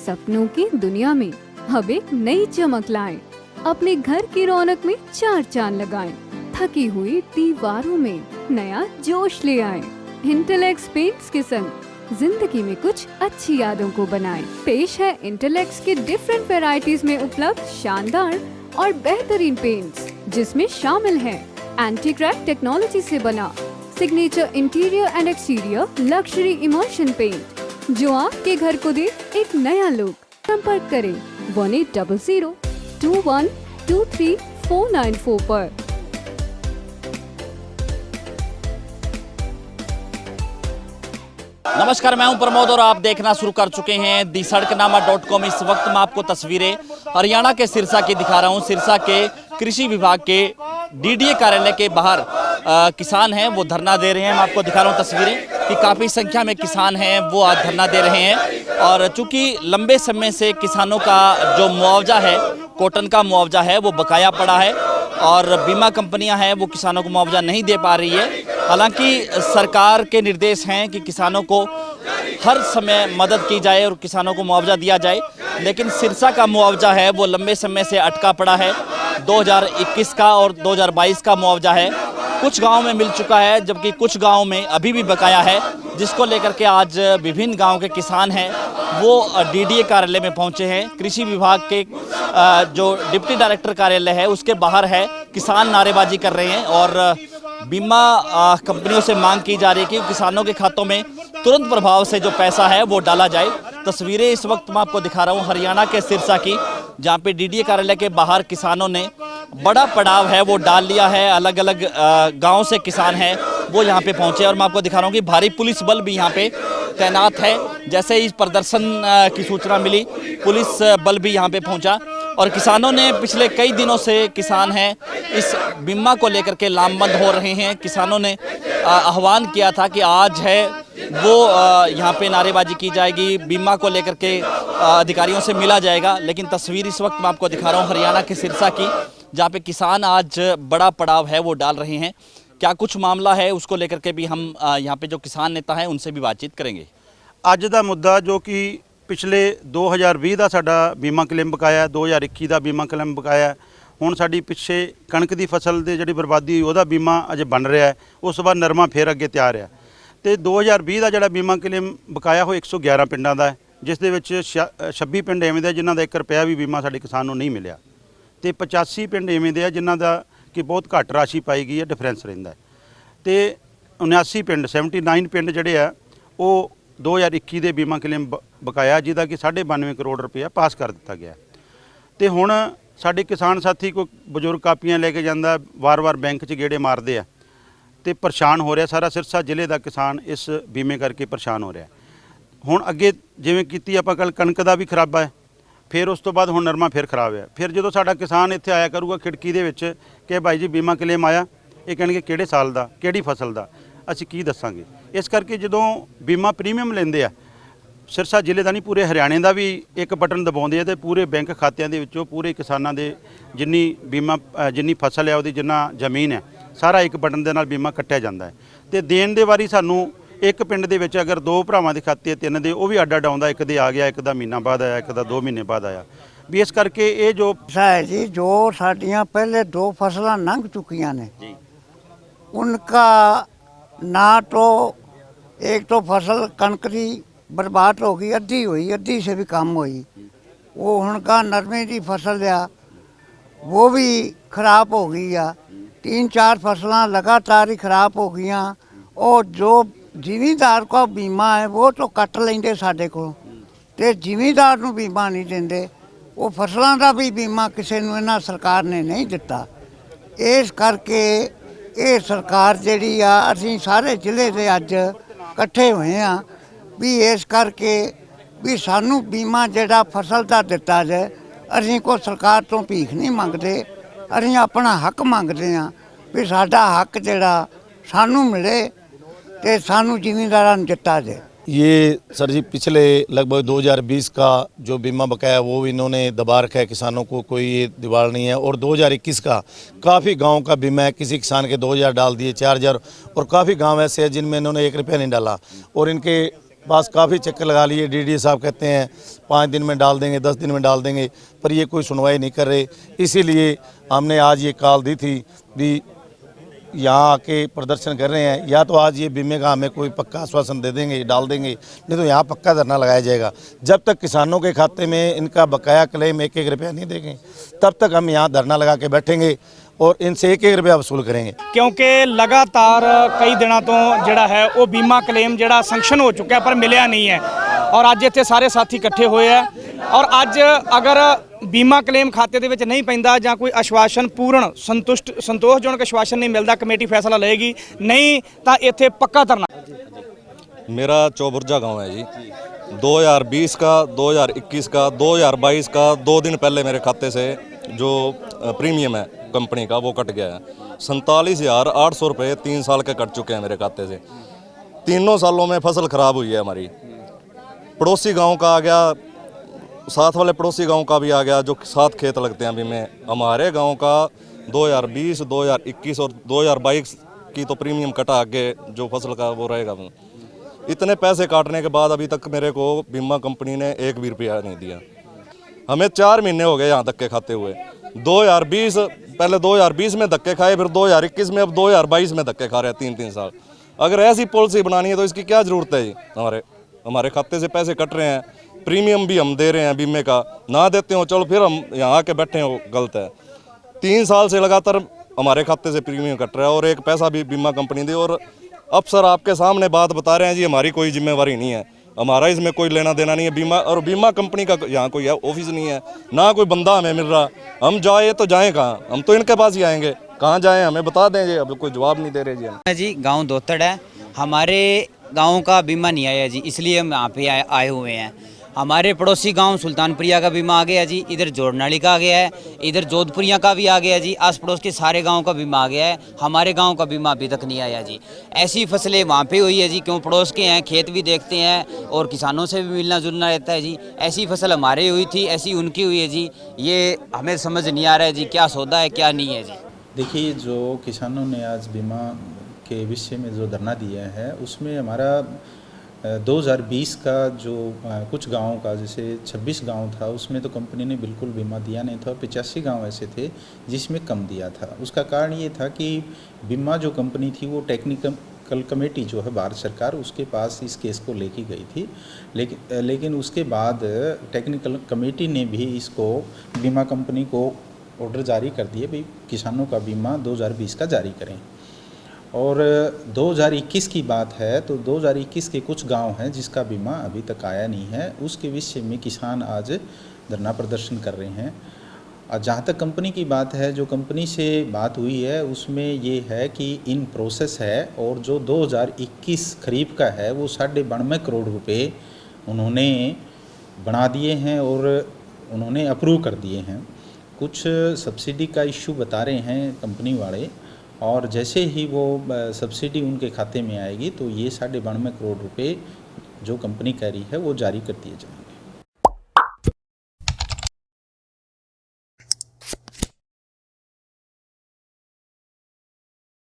सपनों की दुनिया में अब एक नई चमक लाएं। अपने घर की रौनक में चार चांद लगाएं। थकी हुई दीवारों में नया जोश ले आएं। इंटेलेक्स पेंट्स के संग जिंदगी में कुछ अच्छी यादों को बनाएं। पेश है इंटेलेक्स के डिफरेंट वैरायटीज में उपलब्ध शानदार और बेहतरीन पेंट्स, जिसमें शामिल है एंटी क्रैक टेक्नोलॉजी से बना signature interior and exterior luxury immersion paint, जो आपके घर को दे एक नया लुक। संपर्क करें 180021239494 पर। नमस्कार, मैं हूं प्रमोद और आप देखना शुरू कर चुके हैं दी सड़कनामा.com। इस वक्त मैं आपको तस्वीरें हरियाणा के सिरसा की दिखा रहा हूं। सिरसा के कृषि विभाग के डीडीए कार्यालय के बाहर किसान हैं, वो धरना दे रहे हैं। मैं आपको दिखा रहा हूं तस्वीरें कि काफ़ी संख्या में किसान हैं, वो आज धरना दे रहे हैं। और चूंकि लंबे समय से किसानों का जो मुआवजा है, कॉटन का मुआवजा है, वो बकाया पड़ा है और बीमा कंपनियां हैं वो किसानों को मुआवजा नहीं दे पा रही है। हालांकि सरकार के निर्देश हैं कि किसानों को हर समय मदद की जाए और किसानों को मुआवजा दिया जाए, लेकिन सिरसा का मुआवजा है वो लंबे समय से अटका पड़ा है। 2021 का और 2022 का मुआवजा है, कुछ गाँव में मिल चुका है जबकि कुछ गाँव में अभी भी बकाया है, जिसको लेकर के आज विभिन्न गाँव के किसान हैं वो डीडीए कार्यालय में पहुंचे हैं। कृषि विभाग के जो डिप्टी डायरेक्टर कार्यालय है उसके बाहर है, किसान नारेबाजी कर रहे हैं और बीमा कंपनियों से मांग की जा रही है कि किसानों के खातों में तुरंत प्रभाव से जो पैसा है वो डाला जाए। तस्वीरें इस वक्त मैं आपको दिखा रहा हूँ हरियाणा के सिरसा की, जहाँ पे डीडीए कार्यालय के बाहर किसानों ने बड़ा पड़ाव है वो डाल लिया है। अलग अलग गाँव से किसान हैं वो यहाँ पे पहुँचे और मैं आपको दिखा रहा हूँ कि भारी पुलिस बल भी यहाँ पे तैनात है। जैसे इस प्रदर्शन की सूचना मिली, पुलिस बल भी यहाँ पे पहुँचा और किसानों ने पिछले कई दिनों से किसान हैं इस बीमा को लेकर के लामबंद हो रहे हैं। किसानों ने आह्वान किया था कि आज है वो यहाँ पे नारेबाजी की जाएगी, बीमा को लेकर के अधिकारियों से मिला जाएगा। लेकिन तस्वीर इस वक्त मैं आपको दिखा रहा हूँ हरियाणा के सिरसा की, जहाँ पे किसान आज बड़ा पड़ाव है वो डाल रहे हैं। क्या कुछ मामला है उसको लेकर के भी हम यहाँ पे जो किसान नेता हैं उनसे भी बातचीत करेंगे। ਅੱਜ ਦਾ ਮੁੱਦਾ ਜੋ ਕਿ ਪਿਛਲੇ 2020 ਦਾ ਸਾਡਾ ਬੀਮਾ ਕਲੇਮ ਬਕਾਇਆ, 2021 ਦਾ ਬੀਮਾ ਕਲੇਮ ਬਕਾਇਆ, ਹੁਣ ਸਾਡੀ ਪਿੱਛੇ ਕਣਕ ਦੀ ਫਸਲ ਦੇ ਜਿਹੜੀ ਬਰਬਾਦੀ ਹੋਈ ਉਹਦਾ ਬੀਮਾ ਅਜੇ ਬਣ ਰਿਹਾ ਹੈ। ਉਸ ਤੋਂ ਬਾਅਦ ਨਰਮਾ ਫੇਰ ਅੱਗੇ ਤਿਆਰ ਹੈ ਤੇ 2020 ਦਾ ਜਿਹੜਾ ਬੀਮਾ ਕਲੇਮ ਬਕਾਇਆ ਉਹ 111 ਪਿੰਡਾਂ ਦਾ ਹੈ, ਜਿਸ ਦੇ ਵਿੱਚ 26 ਪਿੰਡ ਐਵੇਂ ਦੇ ਜਿਨ੍ਹਾਂ ਦਾ 1 ਰੁਪਿਆ ਵੀ ਬੀਮਾ ਸਾਡੇ ਕਿਸਾਨ ਨੂੰ ਨਹੀਂ ਮਿਲਿਆ ਤੇ 85 ਪਿੰਡ ਐਵੇਂ ਦੇ ਆ ਜਿਨ੍ਹਾਂ ਦਾ ਕਿ ਬਹੁਤ ਘੱਟ ਰਾਸ਼ੀ ਪਾਈ ਗਈ ਹੈ, ਡਿਫਰੈਂਸ ਰਹਿੰਦਾ ਹੈ ਤੇ 79 ਪਿੰਡ 79 ਪਿੰਡ ਜਿਹੜੇ ਆ ਉਹ 2021 ਦੇ ਬੀਮਾ ਕਲੇਮ ਬਕਾਇਆ, ਜਿਹਦਾ ਕਿ 92.5 ਕਰੋੜ ਰੁਪਇਆ ਪਾਸ ਕਰ ਦਿੱਤਾ ਗਿਆ ਤੇ ਹੁਣ ਸਾਡੇ ਕਿਸਾਨ ਸਾਥੀ ਕੋਈ ਬਜ਼ੁਰਗ ਕਾਪੀਆਂ ਲੈ ਕੇ ਜਾਂਦਾ, ਵਾਰ-ਵਾਰ ਬੈਂਕ 'ਚ ਗੇੜੇ ਮਾਰਦੇ ਆ ਤੇ ਪਰੇਸ਼ਾਨ ਹੋ ਰਿਹਾ। ਸਾਰਾ ਸਿਰਸਾ ਜ਼ਿਲ੍ਹੇ ਦਾ ਕਿਸਾਨ ਇਸ ਬੀਮੇ ਕਰਕੇ ਪਰੇਸ਼ਾਨ ਹੋ ਰਿਹਾ। ਹੁਣ ਅੱਗੇ ਜਿਵੇਂ ਕੀਤੀ ਆਪਾਂ ਕੱਲ ਕਣਕ ਦਾ ਵੀ ਖਰਾਬਾ ਹੈ, ਫਿਰ ਉਸ ਤੋਂ ਬਾਅਦ ਹੁਣ ਨਰਮਾ ਫਿਰ ਖਰਾਬ ਹੈ। ਫਿਰ ਜਦੋਂ ਸਾਡਾ ਕਿਸਾਨ ਇੱਥੇ ਆਇਆ ਕਰੂਗਾ ਖਿੜਕੀ ਦੇ ਵਿੱਚ ਕਿ ਭਾਈ ਜੀ ਬੀਮਾ ਕਲੇਮ ਆਇਆ, ਇਹ ਕਹਿਣਗੇ ਕਿਹੜੇ ਸਾਲ ਦਾ, ਕਿਹੜੀ ਫਸਲ ਦਾ, ਅਸੀਂ ਕੀ ਦੱਸਾਂਗੇ। ਇਸ ਕਰਕੇ ਜਦੋਂ ਬੀਮਾ ਪ੍ਰੀਮੀਅਮ ਲੈਂਦੇ ਆ, ਸਿਰਸਾ ਜ਼ਿਲ੍ਹੇ ਦਾ ਨਹੀਂ ਪੂਰੇ ਹਰਿਆਣੇ ਦਾ ਵੀ ਇੱਕ ਬਟਨ ਦਬਾਉਂਦੇ ਆ ਤੇ ਪੂਰੇ ਬੈਂਕ ਖਾਤਿਆਂ ਦੇ ਵਿੱਚੋਂ ਪੂਰੇ ਕਿਸਾਨਾਂ ਦੇ ਜਿੰਨੀ ਬੀਮਾ ਜਿੰਨੀ ਫਸਲ ਹੈ ਉਹਦੀ ਜਿੰਨਾ ਜ਼ਮੀਨ ਹੈ ਸਾਰਾ ਇੱਕ ਬਟਨ ਦੇ ਨਾਲ ਬੀਮਾ ਕੱਟਿਆ ਜਾਂਦਾ ਹੈ ਤੇ ਦੇਣ ਦੇ ਵਾਰੀ ਸਾਨੂੰ ਇੱਕ ਪਿੰਡ ਦੇ ਵਿੱਚ ਅਗਰ 2 ਭਰਾਵਾਂ ਦੇ ਖਾਤੇ 3 ਦੇ ਉਹ ਵੀ ਅੱਡ ਆਉਂਦਾ, ਇੱਕ ਦੇ ਆ ਗਿਆ, ਇੱਕ ਦਾ ਮਹੀਨਾ ਬਾਅਦ ਆਇਆ, ਇੱਕ ਦਾ 2 ਮਹੀਨੇ ਬਾਅਦ ਆਇਆ। ਵੀ ਇਸ ਕਰਕੇ ਇਹ ਜੋ ਹੈ ਜੀ ਜੋ ਸਾਡੀਆਂ ਪਹਿਲੇ 2 ਫਸਲਾਂ ਲੰਘ ਚੁੱਕੀਆਂ ਨੇ ਜੀ, उनका ना तो एक तो फसल कणक की बर्बाद हो गई, अद्धी हुई, अद्धी से भी कम हुई। वो उनका नरमे की फसल आ वो भी खराब हो गई आ। 3-4 फसलां लगातार ही खराब हो गई। और जो जिमीदार का बीमा है वो तो कट लेंदे साडे को ते जिमीदार नूं बीमा नहीं देंदे। वो फसलों का भी बीमा किसी नूं इन्हां सरकार ने नहीं दिता। इस करके ਇਹ ਸਰਕਾਰ ਜਿਹੜੀ ਆ ਅਸੀਂ ਸਾਰੇ ਜ਼ਿਲ੍ਹੇ ਦੇ ਅੱਜ ਇਕੱਠੇ ਹੋਏ ਆ ਵੀ ਇਸ ਕਰਕੇ ਵੀ ਸਾਨੂੰ ਬੀਮਾ ਜਿਹੜਾ ਫਸਲ ਦਾ ਦਿੱਤਾ ਜਾਏ। ਅਸੀਂ ਕੋਈ ਸਰਕਾਰ ਤੋਂ ਭੀਖ ਨਹੀਂ ਮੰਗਦੇ, ਅਸੀਂ ਆਪਣਾ ਹੱਕ ਮੰਗਦੇ ਆ ਵੀ ਸਾਡਾ ਹੱਕ ਜਿਹੜਾ ਸਾਨੂੰ ਮਿਲੇ ਤੇ ਸਾਨੂੰ ਜ਼ਿਮੀਂਦਾਰਾਂ ਨੂੰ ਦਿੱਤਾ ਜਾਏ। ये सर जी पिछले लगभग 2020 का जो बीमा बकाया वो इन्होंने दबा रखा है किसानों को, कोई ये दिवाल नहीं है। और 2021 का काफ़ी गांव का बीमा है, किसी किसान के 2000 डाल दिए, 4000, और काफ़ी गांव ऐसे हैं जिनमें इन्होंने 1 रुपया नहीं डाला। और इनके बस काफ़ी चक्कर लगा लिए। डीडीए साहब कहते हैं 5 दिन में डाल देंगे, 10 दिन में डाल देंगे, पर ये कोई सुनवाई नहीं कर रहे। इसीलिए हमने आज ये कॉल दी थी भी यहाँ आके प्रदर्शन कर रहे हैं, या तो आज ये बीमे का हमें कोई पक्का आश्वासन दे देंगे, डाल देंगे, नहीं तो यहाँ पक्का धरना लगाया जाएगा। जब तक किसानों के खाते में इनका बकाया क्लेम 1-1 रुपया नहीं देंगे, तब तक हम यहाँ धरना लगा के बैठेंगे और इनसे 1-1 रुपया वसूल करेंगे। क्योंकि लगातार कई दिनों तो जिहड़ा है वो बीमा क्लेम जिहड़ा सैंक्शन हो चुका है पर मिलिया नहीं है, और अज इत्थे सारे साथी इकट्ठे हुए हैं। और अज अगर बीमा क्लेम खाते दे विच नहीं पैंदा जां कोई आश्वासन पूर्ण संतोषजनक आश्वासन नहीं मिलता, कमेटी फैसला लेगी, नहीं तो इत्थे पक्का धरना। मेरा चौबुर्जा गांव है जी। 2020 का, 2021 का, 2022 का 2 दिन पहले मेरे खाते से जो प्रीमियम है कंपनी का वो कट गया है। 47,800 रुपये 3 साल के कट चुके हैं मेरे खाते से। तीनों सालों में फसल खराब हुई है हमारी। पड़ोसी गांव का आ गया, साथ वाले पड़ोसी गांव का भी आ गया, जो 7 खेत लगते हैं अभी में। हमारे गांव का 2020, 2021 और 2022 की तो प्रीमियम कटा, आगे जो फसल का वो रहेगा। इतने पैसे काटने के बाद अभी तक मेरे को बीमा कंपनी ने 1 भी रुपया नहीं दिया। हमें 4 महीने हो गए यहाँ धक्के खाते हुए। 2020 पहले 2020 में धक्के खाए, फिर 2021 में, अब 2022 में धक्के खा रहे हैं 3-3 साल। अगर ऐसी पॉलिसी बनानी है तो इसकी क्या ज़रूरत है जी? हमारे खाते से पैसे कट रहे हैं, प्रीमियम भी हम दे रहे हैं बीमे का, ना देते हो चलो फिर हम यहाँ आके बैठे हो, गलत है। 3 साल से लगातार हमारे खाते से प्रीमियम कट रहा है और एक पैसा भी बीमा कंपनी दी। और अफसर आपके सामने बात बता रहे हैं जी हमारी कोई जिम्मेवारी नहीं है, हमारा इसमें कोई लेना देना नहीं है। बीमा कंपनी का यहाँ कोई ऑफिस नहीं है, ना कोई बंदा हमें मिल रहा। हम जाए तो जाएँ कहाँ? हम तो इनके पास ही आएंगे, कहाँ जाएँ हमें बता दें जी। अब कोई जवाब नहीं दे रहे जी। हम जी गांव दोतड़ है, हमारे गांव का बीमा नहीं आया जी, इसलिए हम यहाँ पे आए हुए हैं। हमारे पड़ोसी गांव सुल्तानपुरिया का बीमा आ गया जी, इधर जोड़नाली का आ गया है, इधर जोधपुरिया का भी आ गया जी, आस पड़ोस के सारे गांव का बीमा आ गया है। हमारे गांव का बीमा अभी तक नहीं आया जी। ऐसी फसलें वहाँ पे हुई है जी, क्यों पड़ोस के हैं, खेत भी देखते हैं और किसानों से भी मिलना जुलना रहता है जी। ऐसी फसल हमारे हुई थी, ऐसी उनकी हुई है जी। ये हमें समझ नहीं आ रहा है जी, क्या सौदा है क्या नहीं है जी। देखिए, जो किसानों ने आज बीमा के विषय में जो धरना दिया है, उसमें हमारा 2020 का जो कुछ गाँव का, जैसे 26 गांव था, उसमें तो कंपनी ने बिल्कुल बीमा दिया नहीं था। 85 गांव ऐसे थे जिसमें कम दिया था। उसका कारण ये था कि बीमा जो कंपनी थी वो टेक्निकल कमेटी जो है भारत सरकार, उसके पास इस केस को लेके गई थी। लेकिन उसके बाद टेक्निकल कमेटी ने भी इसको बीमा कंपनी को ऑर्डर जारी कर दिए, भाई किसानों का बीमा 2020 का जारी करें। और 2021 की बात है तो 2021 के कुछ गांव हैं जिसका बीमा अभी तक आया नहीं है। उसके विषय में किसान आज धरना प्रदर्शन कर रहे हैं। और जहाँ तक कंपनी की बात है, जो कंपनी से बात हुई है उसमें ये है कि इन प्रोसेस है, और जो 2021 खरीफ का है वो 92.5 करोड़ रुपये उन्होंने बना दिए हैं और उन्होंने अप्रूव कर दिए हैं। कुछ सब्सिडी का इश्यू बता रहे हैं कंपनी वाले, और जैसे ही वो सब्सिडी उनके खाते में आएगी तो ये 92.5 करोड़ रुपए जो कंपनी कह रही है वो जारी कर दिए जाएंगे।